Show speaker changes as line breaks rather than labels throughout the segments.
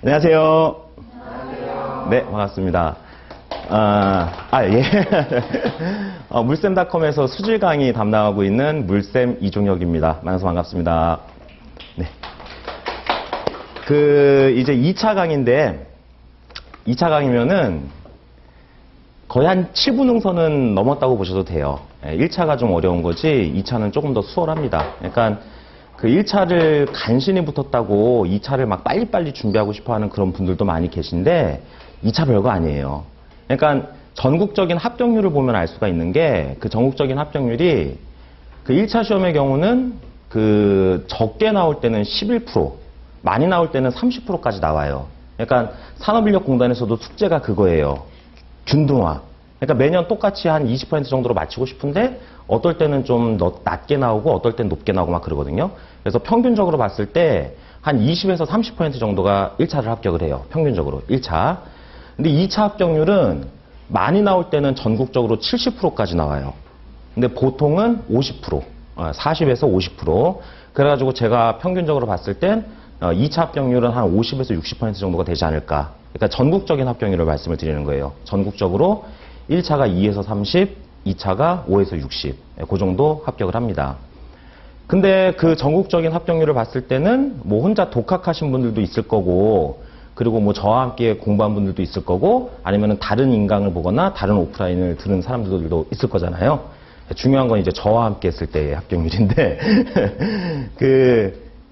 안녕하세요. 네, 반갑습니다. 예. 물쌤닷컴에서 수질 강의 담당하고 있는 물쌤 이종혁입니다. 만나서 반갑습니다. 네. 이제 2차 강의인데, 2차 강의면은 거의 한 7분 능선은 넘었다고 보셔도 돼요. 1차가 좀 어려운 거지, 2차는 조금 더 수월합니다. 그러니까 그 1차를 간신히 붙었다고 2차를 막 빨리빨리 준비하고 싶어 하는 그런 분들도 많이 계신데, 2차 별거 아니에요. 그러니까 전국적인 합격률을 보면 알 수가 있는 게, 그 전국적인 합격률이 그 1차 시험의 경우는 그 적게 나올 때는 11%, 많이 나올 때는 30%까지 나와요. 그러니까 산업인력공단에서도 숙제가 그거예요. 균등화. 그러니까 매년 똑같이 한 20% 정도로 맞추고 싶은데 어떨 때는 좀 낮게 나오고 어떨 때는 높게 나오고 막 그러거든요. 그래서 평균적으로 봤을 때 한 20에서 30% 정도가 1차를 합격을 해요. 평균적으로 1차. 근데 2차 합격률은 많이 나올 때는 전국적으로 70%까지 나와요. 근데 보통은 50%, 40에서 50%. 그래가지고 제가 평균적으로 봤을 땐 2차 합격률은 한 50에서 60% 정도가 되지 않을까. 그러니까 전국적인 합격률을 말씀을 드리는 거예요. 전국적으로 1차가 2에서 30, 2차가 5에서 60. 그 정도 합격을 합니다. 근데 그 전국적인 합격률을 봤을 때는 뭐 혼자 독학하신 분들도 있을 거고, 그리고 뭐 저와 함께 공부한 분들도 있을 거고, 아니면은 다른 인강을 보거나 다른 오프라인을 들은 사람들도 있을 거잖아요. 중요한 건 이제 저와 함께 했을 때의 합격률인데,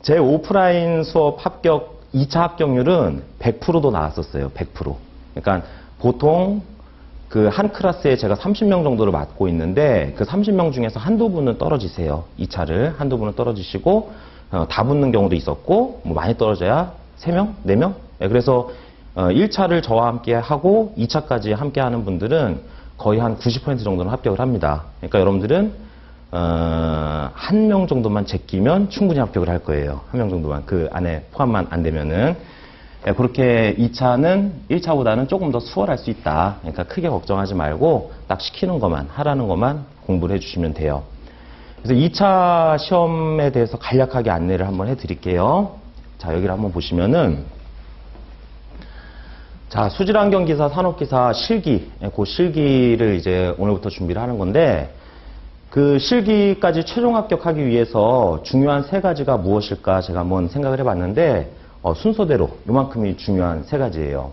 제 오프라인 수업 합격, 2차 합격률은 100%도 나왔었어요. 100%. 그러니까 보통 그 한 클래스에 제가 30명 정도를 맡고 있는데, 그 30명 중에서 한두 분은 떨어지세요. 2차를. 한두 분은 떨어지시고, 다 붙는 경우도 있었고, 뭐 많이 떨어져야 3명? 4명? 그래서 1차를 저와 함께 하고 2차까지 함께 하는 분들은 거의 한 90% 정도는 합격을 합니다. 그러니까 여러분들은 한 명 정도만 제끼면 충분히 합격을 할 거예요. 한 명 정도만. 그 안에 포함만 안 되면은. 그렇게 2차는 1차보다는 조금 더 수월할 수 있다. 그러니까 크게 걱정하지 말고 딱 시키는 것만, 하라는 것만 공부를 해주시면 돼요. 그래서 2차 시험에 대해서 간략하게 안내를 한번 해드릴게요. 자, 여기를 한번 보시면은, 자, 수질환경기사, 산업기사 실기, 그 실기를 이제 오늘부터 준비를 하는 건데, 그 실기까지 최종 합격하기 위해서 중요한 3가지가 무엇일까 제가 한번 생각을 해봤는데, 순서대로 요만큼이 중요한 3가지예요.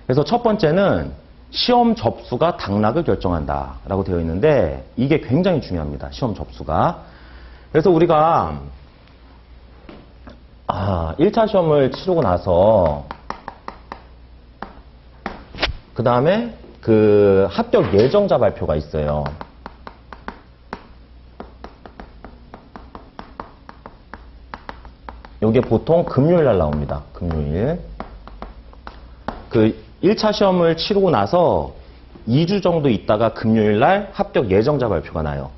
그래서 첫 번째는 시험 접수가 당락을 결정한다 라고 되어 있는데, 이게 굉장히 중요합니다. 시험 접수가. 그래서 우리가 1차 시험을 치르고 나서 그 다음에 그 합격 예정자 발표가 있어요. 이게 보통 금요일 날 나옵니다. 금요일. 그 1차 시험을 치르고 나서 2주 정도 있다가 금요일 날 합격 예정자 발표가 나요.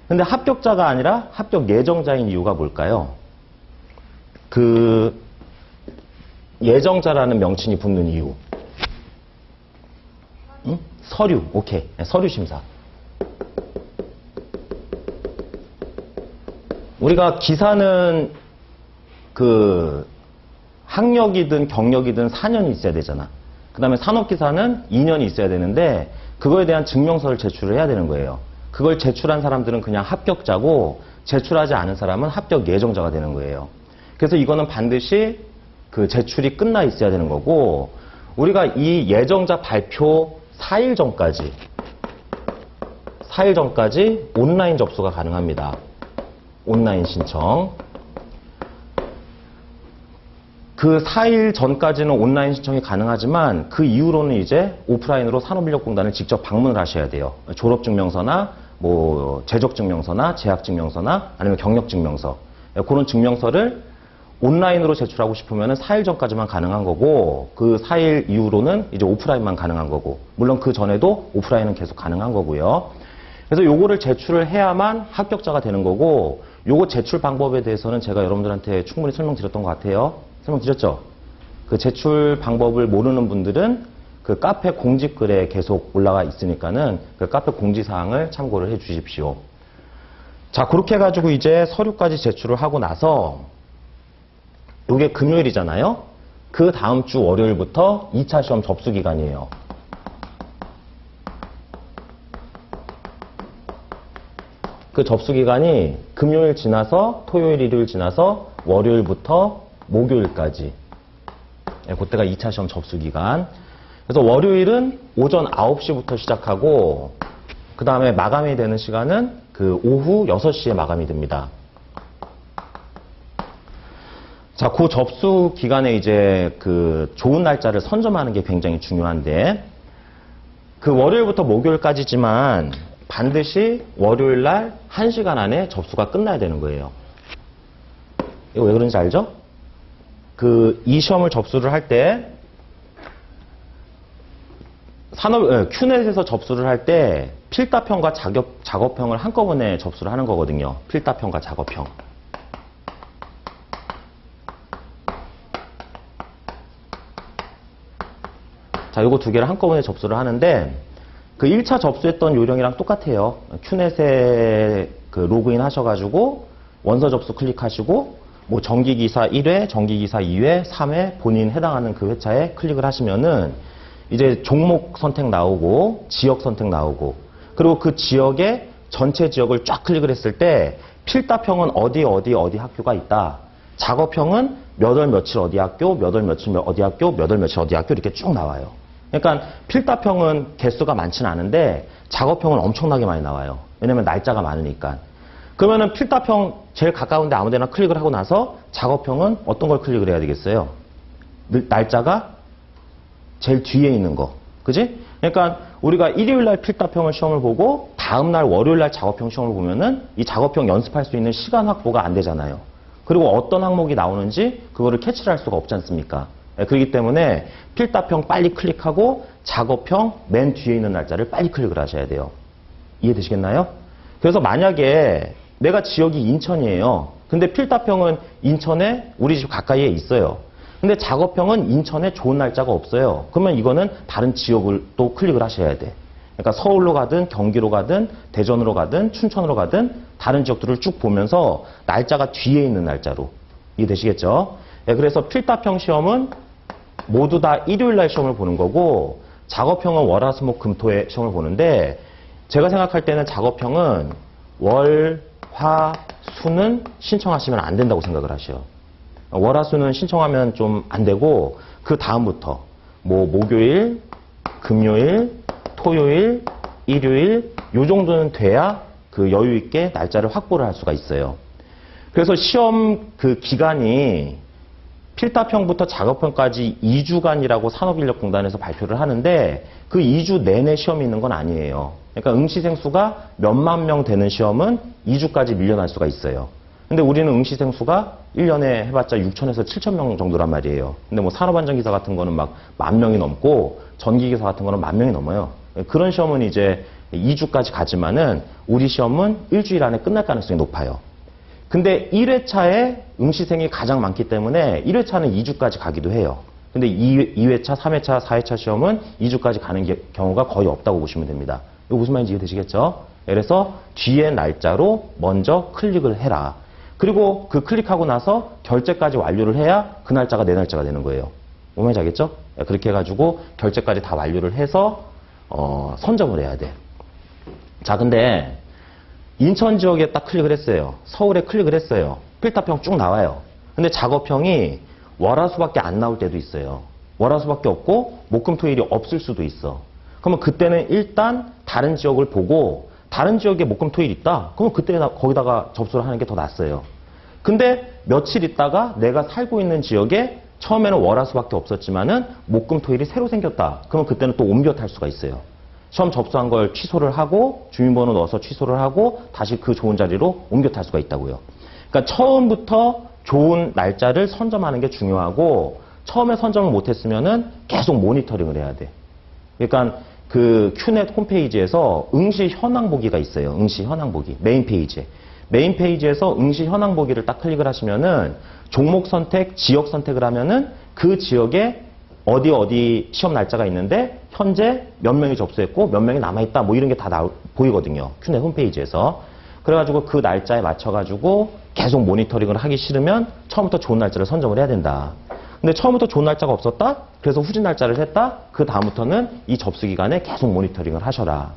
근데 합격자가 아니라 합격 예정자인 이유가 뭘까요? 그 예정자라는 명칭이 붙는 이유. 응? 서류. 오케이. 서류 심사. 우리가 기사는 그 학력이든 경력이든 4년이 있어야 되잖아. 그 다음에 산업기사는 2년이 있어야 되는데, 그거에 대한 증명서를 제출을 해야 되는 거예요. 그걸 제출한 사람들은 그냥 합격자고, 제출하지 않은 사람은 합격 예정자가 되는 거예요. 그래서 이거는 반드시 그 제출이 끝나 있어야 되는 거고, 우리가 이 예정자 발표 4일 전까지 온라인 접수가 가능합니다. 온라인 신청. 그 4일 전까지는 온라인 신청이 가능하지만, 그 이후로는 이제 오프라인으로 산업인력공단을 직접 방문을 하셔야 돼요. 졸업증명서나 뭐 재적증명서나 재학증명서나 아니면 경력증명서, 그런 증명서를 온라인으로 제출하고 싶으면 4일 전까지만 가능한 거고, 그 4일 이후로는 이제 오프라인만 가능한 거고, 물론 그 전에도 오프라인은 계속 가능한 거고요. 그래서 요거를 제출을 해야만 합격자가 되는 거고, 요거 제출 방법에 대해서는 제가 여러분들한테 충분히 설명드렸던 것 같아요. 설명드렸죠? 그 제출 방법을 모르는 분들은 그 카페 공지글에 계속 올라가 있으니까는 그 카페 공지사항을 참고를 해 주십시오. 자, 그렇게 해가지고 이제 서류까지 제출을 하고 나서, 요게 금요일이잖아요? 그 다음 주 월요일부터 2차 시험 접수 기간이에요. 그 접수 기간이 금요일 지나서 토요일, 일요일 지나서 월요일부터 목요일까지. 그때가 2차 시험 접수 기간. 그래서 월요일은 오전 9시부터 시작하고 그 다음에 마감이 되는 시간은 그 오후 6시에 마감이 됩니다. 자, 그 접수 기간에 이제 그 좋은 날짜를 선점하는 게 굉장히 중요한데 그 월요일부터 목요일까지지만 반드시 월요일 날 1시간 안에 접수가 끝나야 되는 거예요. 이거 왜 그런지 알죠? 이 시험을 접수를 할 때 큐넷에서 접수를 할 때 필답형과 작업형을 한꺼번에 접수를 하는 거거든요. 필답형과 작업형. 자, 요거 두 개를 한꺼번에 접수를 하는데 그 1차 접수했던 요령이랑 똑같아요. 큐넷에 그 로그인 하셔가지고 원서 접수 클릭하시고 뭐 정기기사 1회, 정기기사 2회, 3회 본인 해당하는 그 회차에 클릭을 하시면은 이제 종목 선택 나오고 지역 선택 나오고 그리고 그 지역의 전체 지역을 쫙 클릭을 했을 때 필답형은 어디 학교가 있다. 작업형은 몇 월 며칠 어디 학교, 몇 월 며칠 어디 학교, 몇 월 며칠 어디 학교 이렇게 쭉 나와요. 그러니까 필답형은 개수가 많지는 않은데 작업형은 엄청나게 많이 나와요. 왜냐면 날짜가 많으니까. 그러면은 필답형 제일 가까운데 아무 데나 클릭을 하고 나서 작업형은 어떤 걸 클릭을 해야 되겠어요? 날짜가 제일 뒤에 있는 거. 그지? 그러니까 우리가 일요일 날 필답형을 시험을 보고 다음 날 월요일 날 작업형 시험을 보면은 이 작업형 연습할 수 있는 시간 확보가 안 되잖아요. 그리고 어떤 항목이 나오는지 그거를 캐치를 할 수가 없지 않습니까? 그렇기 때문에 필답형 빨리 클릭하고 작업형 맨 뒤에 있는 날짜를 빨리 클릭을 하셔야 돼요. 이해되시겠나요? 그래서 만약에 내가 지역이 인천이에요. 근데 필답형은 인천에 우리 집 가까이에 있어요. 근데 작업형은 인천에 좋은 날짜가 없어요. 그러면 이거는 다른 지역을 또 클릭을 하셔야 돼. 그러니까 서울로 가든 경기로 가든 대전으로 가든 춘천으로 가든 다른 지역들을 쭉 보면서 날짜가 뒤에 있는 날짜로. 이해되시겠죠? 그래서 필답형 시험은 모두 다 일요일 날 시험을 보는 거고 작업형은 월화수목금토에 시험을 보는데 제가 생각할 때는 작업형은 월, 화, 수는 신청하시면 안 된다고 생각을 하셔요. 월화수는 신청하면 좀 안 되고 그 다음부터 뭐 목요일, 금요일, 토요일, 일요일 요 정도는 돼야 그 여유 있게 날짜를 확보를 할 수가 있어요. 그래서 시험 그 기간이 필답형부터 작업형까지 2주간이라고 산업인력공단에서 발표를 하는데 그 2주 내내 시험이 있는 건 아니에요. 그러니까 응시생 수가 몇만 명 되는 시험은 2주까지 밀려날 수가 있어요. 근데 우리는 응시생 수가 1년에 해봤자 6천에서 7천 명 정도란 말이에요. 근데 뭐 산업안전기사 같은 거는 막 10,000명이 넘고 전기기사 같은 거는 10,000명이 넘어요. 그런 시험은 이제 2주까지 가지만은 우리 시험은 일주일 안에 끝날 가능성이 높아요. 근데 1회차에 응시생이 가장 많기 때문에 1회차는 2주까지 가기도 해요. 근데 2회차, 3회차, 4회차 시험은 2주까지 가는 경우가 거의 없다고 보시면 됩니다. 이거 무슨 말인지 이해되시겠죠? 그래서 뒤에 날짜로 먼저 클릭을 해라. 그리고 그 클릭하고 나서 결제까지 완료를 해야 그 날짜가 내 날짜가 되는 거예요. 뭔 말인지 알겠죠? 그렇게 해가지고 결제까지 다 완료를 해서 선점을 해야 돼. 자, 근데 인천 지역에 딱 클릭을 했어요. 서울에 클릭을 했어요. 필답형 쭉 나와요. 근데 작업형이 월화수밖에 안 나올 때도 있어요. 월화수밖에 없고 목금토일이 없을 수도 있어. 그러면 그때는 일단 다른 지역을 보고 다른 지역에 목금토일 있다? 그러면 그때 거기다가 접수를 하는 게 더 낫어요. 근데 며칠 있다가 내가 살고 있는 지역에 처음에는 월화수밖에 없었지만은 목금토일이 새로 생겼다. 그러면 그때는 또 옮겨 탈 수가 있어요. 시험 접수한 걸 취소를 하고 주민번호 넣어서 취소를 하고 다시 그 좋은 자리로 옮겨 탈 수가 있다고요. 그러니까 처음부터 좋은 날짜를 선점하는 게 중요하고 처음에 선점을 못했으면은 계속 모니터링을 해야 돼. 그러니까 그 큐넷 홈페이지에서 응시 현황 보기가 있어요. 응시 현황 보기 메인 페이지에. 메인 페이지에서 응시 현황 보기를 딱 클릭을 하시면은 종목 선택, 지역 선택을 하면은 그 지역에 어디 시험 날짜가 있는데 현재 몇 명이 접수했고 몇 명이 남아있다 뭐 이런 게 다 보이거든요. 큐넷 홈페이지에서. 그래가지고 그 날짜에 맞춰가지고 계속 모니터링을 하기 싫으면 처음부터 좋은 날짜를 선정을 해야 된다. 근데 처음부터 좋은 날짜가 없었다? 그래서 후진 날짜를 셌다? 그 다음부터는 이 접수 기간에 계속 모니터링을 하셔라.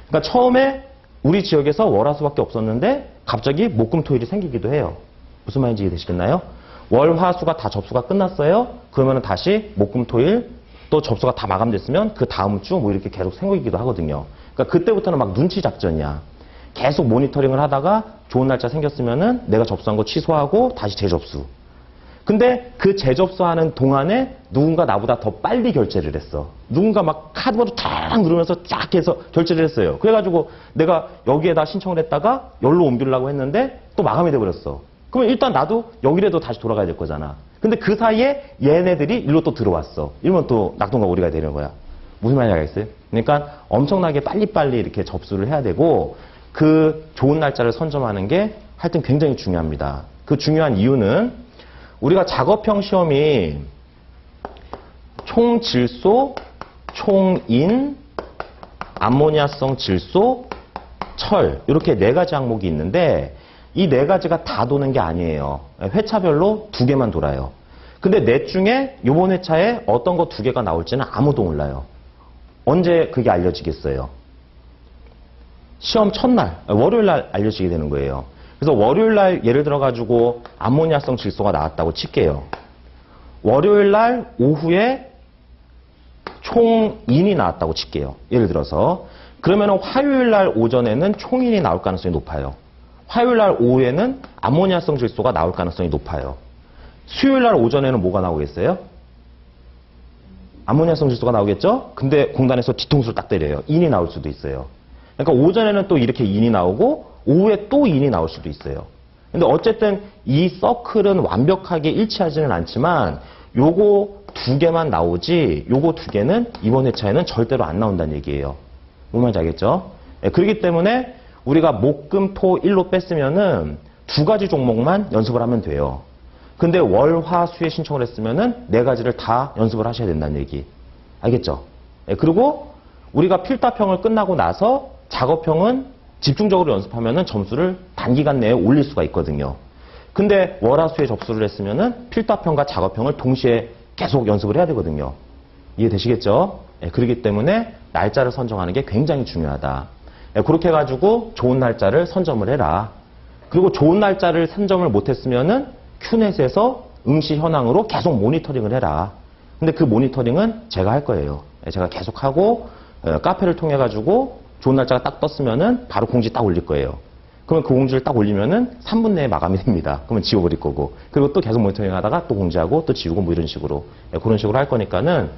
그러니까 처음에 우리 지역에서 월화수밖에 없었는데 갑자기 목금토일이 생기기도 해요. 무슨 말인지 이해되시겠나요? 월화수가 다 접수가 끝났어요. 그러면 다시 목금토일 또 접수가 다 마감됐으면 그 다음 주 뭐 이렇게 계속 생기기도 하거든요. 그러니까 그때부터는 막 눈치 작전이야. 계속 모니터링을 하다가 좋은 날짜 생겼으면은 내가 접수한 거 취소하고 다시 재접수. 근데 그 재접수하는 동안에 누군가 나보다 더 빨리 결제를 했어. 누군가 막 카드번호 탁 누르면서 쫙 해서 결제를 했어요. 그래가지고 내가 여기에다 신청을 했다가 여기로 옮기려고 했는데 또 마감이 돼버렸어. 그러면 일단 나도 여기라도 다시 돌아가야 될 거잖아. 근데 그 사이에 얘네들이 일로 또 들어왔어. 이러면 또 낙동강우리가 되는 거야. 무슨 말인지 알겠어요? 그러니까 엄청나게 빨리빨리 이렇게 접수를 해야 되고 그 좋은 날짜를 선점하는 게 하여튼 굉장히 중요합니다. 그 중요한 이유는 우리가 작업형 시험이 총질소, 총인, 암모니아성 질소, 철 이렇게 4가지 항목이 있는데 이 4가지가 다 도는 게 아니에요. 회차별로 2개만 돌아요. 근데 넷 중에 이번 회차에 어떤 거 2개가 나올지는 아무도 몰라요. 언제 그게 알려지겠어요? 시험 첫날, 월요일 날 알려지게 되는 거예요. 그래서 월요일 날 예를 들어 가지고 암모니아성 질소가 나왔다고 칠게요. 월요일 날 오후에 총인이 나왔다고 칠게요. 예를 들어서. 그러면 화요일 날 오전에는 총인이 나올 가능성이 높아요. 화요일 날 오후에는 암모니아성 질소가 나올 가능성이 높아요. 수요일 날 오전에는 뭐가 나오겠어요? 암모니아성 질소가 나오겠죠? 근데 공단에서 뒤통수를 딱 때려요. 인이 나올 수도 있어요. 그러니까 오전에는 또 이렇게 인이 나오고 오후에 또 인이 나올 수도 있어요. 근데 어쨌든 이 서클은 완벽하게 일치하지는 않지만 요거 2개만 나오지 요거 2개는 이번 회차에는 절대로 안 나온다는 얘기예요. 뭔 말인지 알겠죠? 네, 그렇기 때문에 우리가 목, 금, 토, 일로 뺐으면은 2가지 종목만 연습을 하면 돼요. 근데 월, 화, 수에 신청을 했으면은 4가지를 다 연습을 하셔야 된다는 얘기. 알겠죠? 네, 그리고 우리가 필답형을 끝나고 나서 작업형은 집중적으로 연습하면은 점수를 단기간 내에 올릴 수가 있거든요. 근데 월, 화, 수에 접수를 했으면은 필답형과 작업형을 동시에 계속 연습을 해야 되거든요. 이해되시겠죠? 네, 그렇기 때문에 날짜를 선정하는 게 굉장히 중요하다. 네, 그렇게 해가지고 좋은 날짜를 선점을 해라. 그리고 좋은 날짜를 선점을 못했으면은 큐넷에서 응시 현황으로 계속 모니터링을 해라. 근데 그 모니터링은 제가 할 거예요. 네, 제가 계속 하고 카페를 통해 가지고 좋은 날짜가 딱 떴으면은 바로 공지 딱 올릴 거예요. 그러면 그 공지를 딱 올리면은 3분 내에 마감이 됩니다. 그러면 지워버릴 거고. 그리고 또 계속 모니터링 하다가 또 공지하고 또 지우고 뭐 이런 식으로. 네, 그런 식으로 할 거니까는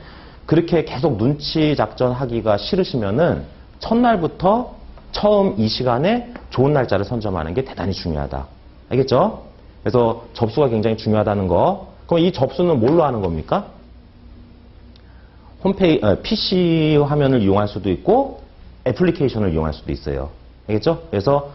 그렇게 계속 눈치 작전 하기가 싫으시면은 첫날부터 처음 이 시간에 좋은 날짜를 선점하는 게 대단히 중요하다. 알겠죠? 그래서 접수가 굉장히 중요하다는 거. 그럼 이 접수는 뭘로 하는 겁니까? PC 화면을 이용할 수도 있고 애플리케이션을 이용할 수도 있어요. 알겠죠? 그래서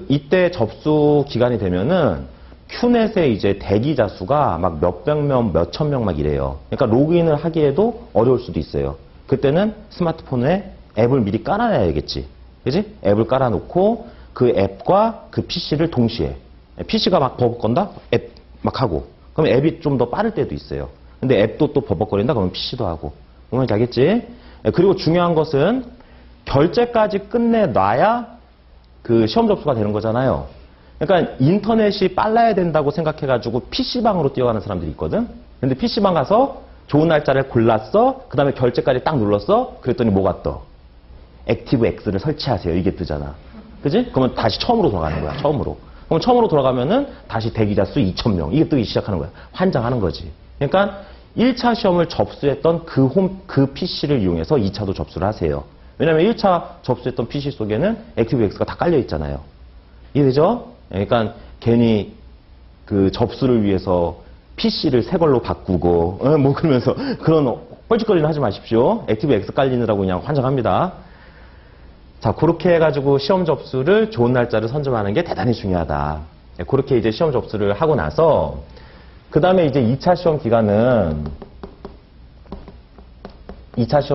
이때 접수 기간이 되면은 큐넷의 이제 대기자 수가 막 몇백 명, 몇천 명 막 이래요. 그러니까 로그인을 하기에도 어려울 수도 있어요. 그때는 스마트폰에 앱을 미리 깔아놔야겠지. 그지? 앱을 깔아놓고 그 앱과 그 PC를 동시에. PC가 막 버벅건다? 앱 막 하고. 그럼 앱이 좀 더 빠를 때도 있어요. 근데 앱도 또 버벅거린다? 그러면 PC도 하고. 뭔지 알겠지? 그리고 중요한 것은 결제까지 끝내놔야 그 시험 접수가 되는 거잖아요. 그러니까 인터넷이 빨라야 된다고 생각해가지고 PC방으로 뛰어가는 사람들이 있거든? 근데 PC방 가서 좋은 날짜를 골랐어? 그 다음에 결제까지 딱 눌렀어? 그랬더니 뭐가 떠? 액티브 X를 설치하세요. 이게 뜨잖아. 그지? 그러면 다시 처음으로 돌아가는 거야. 처음으로. 그럼 처음으로 돌아가면은 다시 대기자 수 2,000명. 이게 뜨기 시작하는 거야. 환장하는 거지. 그러니까 1차 시험을 접수했던 그 PC를 이용해서 2차도 접수를 하세요. 왜냐면 1차 접수했던 PC 속에는 액티브 X가 다 깔려 있잖아요. 이해되죠? 그러니까 괜히 그 접수를 위해서 PC를 새 걸로 바꾸고, 뭐 그러면서 그런 뻘짓거리는 하지 마십시오. 액티브 X 깔리느라고 그냥 환장합니다. 자, 그렇게 해가지고 시험 접수를 좋은 날짜를 선점하는 게 대단히 중요하다. 그렇게 이제 시험 접수를 하고 나서, 그 다음에 이제 2차 시험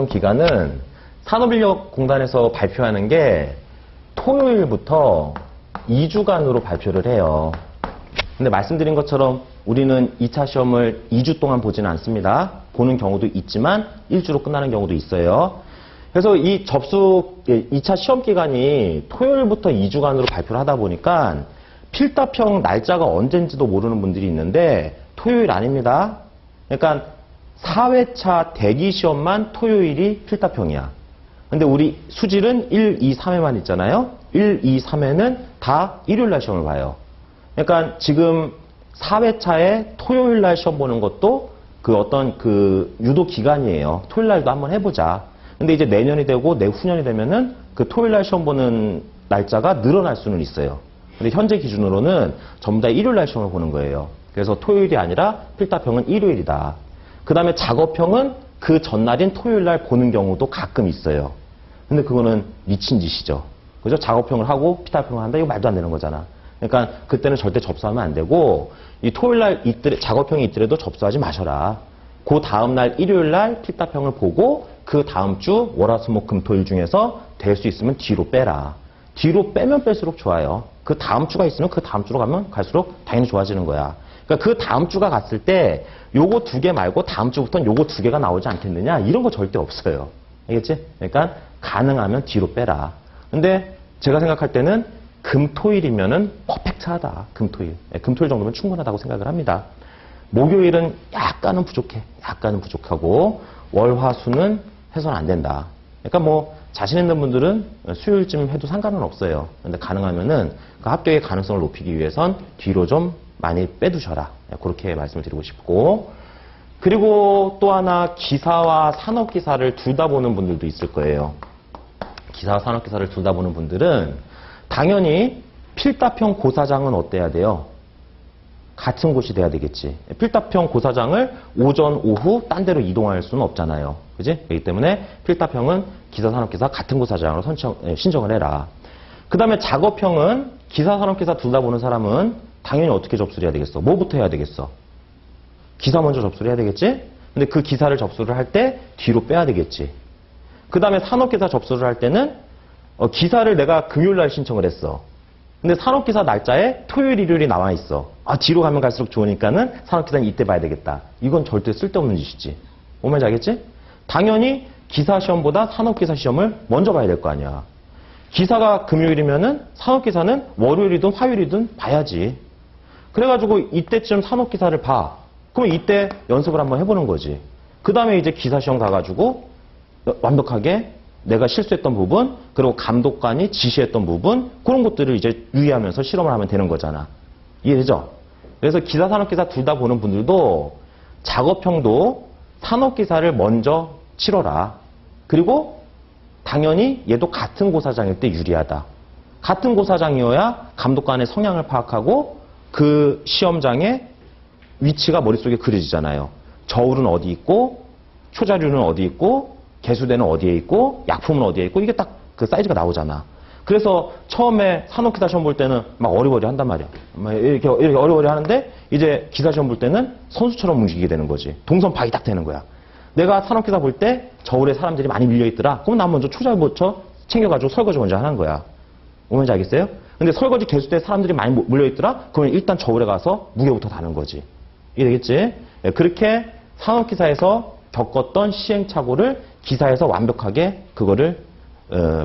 기간은 산업인력공단에서 발표하는 게 토요일부터 2주간으로 발표를 해요. 근데 말씀드린 것처럼 우리는 2차 시험을 2주 동안 보지는 않습니다. 보는 경우도 있지만 1주로 끝나는 경우도 있어요. 그래서 이 2차 시험 기간이 토요일부터 2주간으로 발표를 하다 보니까 필답형 날짜가 언젠지도 모르는 분들이 있는데 토요일 아닙니다. 그러니까 4회차 대기 시험만 토요일이 필답형이야. 근데 우리 수질은 1, 2, 3회만 있잖아요. 1, 2, 3회는 다 일요일 날 시험을 봐요. 그러니까 지금 4회차에 토요일 날 시험 보는 것도 그 어떤 그 유도 기간이에요. 토요일 날도 한번 해보자. 근데 이제 내년이 되고 내후년이 되면은 그 토요일 날 시험 보는 날짜가 늘어날 수는 있어요. 근데 현재 기준으로는 전부 다 일요일 날 시험을 보는 거예요. 그래서 토요일이 아니라 필답형은 일요일이다. 그 다음에 작업형은 그 전날인 토요일 날 보는 경우도 가끔 있어요. 근데 그거는 미친 짓이죠. 그죠? 작업형을 하고 필답형을 한다? 이거 말도 안 되는 거잖아. 그러니까 그때는 절대 접수하면 안 되고 이 토요일 날 작업형이 있더라도 접수하지 마셔라. 그 다음 날 일요일 날 필답형을 보고 그 다음 주 월화수목금토일 중에서 될 수 있으면 뒤로 빼라. 뒤로 빼면 뺄수록 좋아요. 그 다음 주가 있으면 그 다음 주로 가면 갈수록 당연히 좋아지는 거야. 그러니까 그 다음 주가 갔을 때 요거 2개 말고 다음 주부터는 요거 2개가 나오지 않겠느냐? 이런 거 절대 없어요. 알겠지? 그러니까 가능하면 뒤로 빼라. 근데 제가 생각할 때는 금토일이면은 퍼펙트하다. 금토일. 금토일 정도면 충분하다고 생각을 합니다. 목요일은 약간은 부족해. 약간은 부족하고 월화수는 해서는 안 된다. 그러니까 뭐 자신 있는 분들은 수요일쯤 해도 상관은 없어요. 근데 가능하면은 그 합격의 가능성을 높이기 위해선 뒤로 좀 많이 빼두셔라. 그렇게 말씀을 드리고 싶고. 그리고 또 하나 기사와 산업기사를 둘 다 보는 분들도 있을 거예요. 기사와 산업기사를 둘 다 보는 분들은 당연히 필답형 고사장은 어때야 돼요? 같은 곳이 돼야 되겠지. 필답형 고사장을 오전, 오후 딴 데로 이동할 수는 없잖아요. 그지? 그렇기 때문에 필답형은 기사, 산업기사 같은 고사장으로 신청을 해라. 그 다음에 작업형은 기사, 산업기사 둘 다 보는 사람은 당연히 어떻게 접수를 해야 되겠어? 뭐부터 해야 되겠어? 기사 먼저 접수를 해야 되겠지? 근데 그 기사를 접수를 할 때 뒤로 빼야 되겠지. 그 다음에 산업기사 접수를 할 때는 기사를 내가 금요일 날 신청을 했어. 근데 산업기사 날짜에 토요일, 일요일이 나와 있어. 아, 뒤로 가면 갈수록 좋으니까는 산업기사는 이때 봐야 되겠다. 이건 절대 쓸데없는 짓이지. 뭔 말인지 알겠지? 당연히 기사 시험보다 산업기사 시험을 먼저 봐야 될 거 아니야. 기사가 금요일이면은 산업기사는 월요일이든 화요일이든 봐야지. 그래가지고 이때쯤 산업기사를 봐. 그럼 이때 연습을 한번 해보는 거지. 그 다음에 이제 기사 시험 가가지고 완벽하게 내가 실수했던 부분, 그리고 감독관이 지시했던 부분, 그런 것들을 이제 유의하면서 실험을 하면 되는 거잖아. 이해되죠? 그래서 기사, 산업기사 둘 다 보는 분들도 작업형도 산업기사를 먼저 치러라. 그리고 당연히 얘도 같은 고사장일 때 유리하다. 같은 고사장이어야 감독관의 성향을 파악하고 그 시험장의 위치가 머릿속에 그려지잖아요. 저울은 어디 있고, 초자류는 어디 있고, 개수대는 어디에 있고, 약품은 어디에 있고, 이게 딱 그 사이즈가 나오잖아. 그래서 처음에 산업기사 시험 볼 때는 막 어리버리 한단 말이야. 이렇게 어리버리 하는데 이제 기사 시험 볼 때는 선수처럼 움직이게 되는 거지. 동선파악이 딱 되는 거야. 내가 산업기사 볼 때 저울에 사람들이 많이 밀려있더라. 그럼 난 먼저 초자부터 챙겨가지고 설거지 먼저 하는 거야. 뭔지 알겠어요? 근데 설거지 개수대에 사람들이 많이 몰려있더라? 그러면 일단 저울에 가서 무게부터 다는 거지. 이해되겠지? 그렇게 산업기사에서 겪었던 시행착오를 기사에서 완벽하게 그거를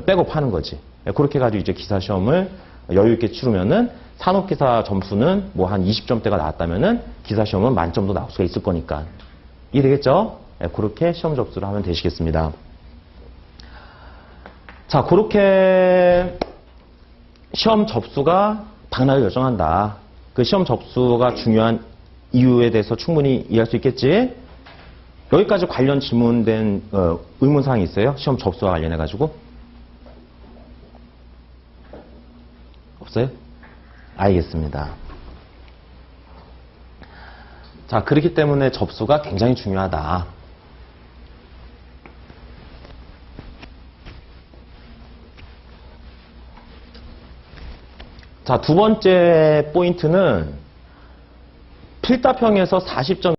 백업하는 거지. 그렇게 해가지고 이제 기사 시험을 여유있게 치르면은 산업기사 점수는 뭐 한 20점대가 나왔다면은 기사 시험은 만점도 나올 수가 있을 거니까. 이해되겠죠? 그렇게 시험 접수를 하면 되시겠습니다. 자, 그렇게 시험 접수가 당락을 결정한다. 그 시험 접수가 중요한 이유에 대해서 충분히 이해할 수 있겠지? 여기까지 관련 질문된 의문사항이 있어요? 시험 접수와 관련해가지고? 없어요? 알겠습니다. 자, 그렇기 때문에 접수가 굉장히 중요하다. 자, 두 번째 포인트는 필답형에서 40점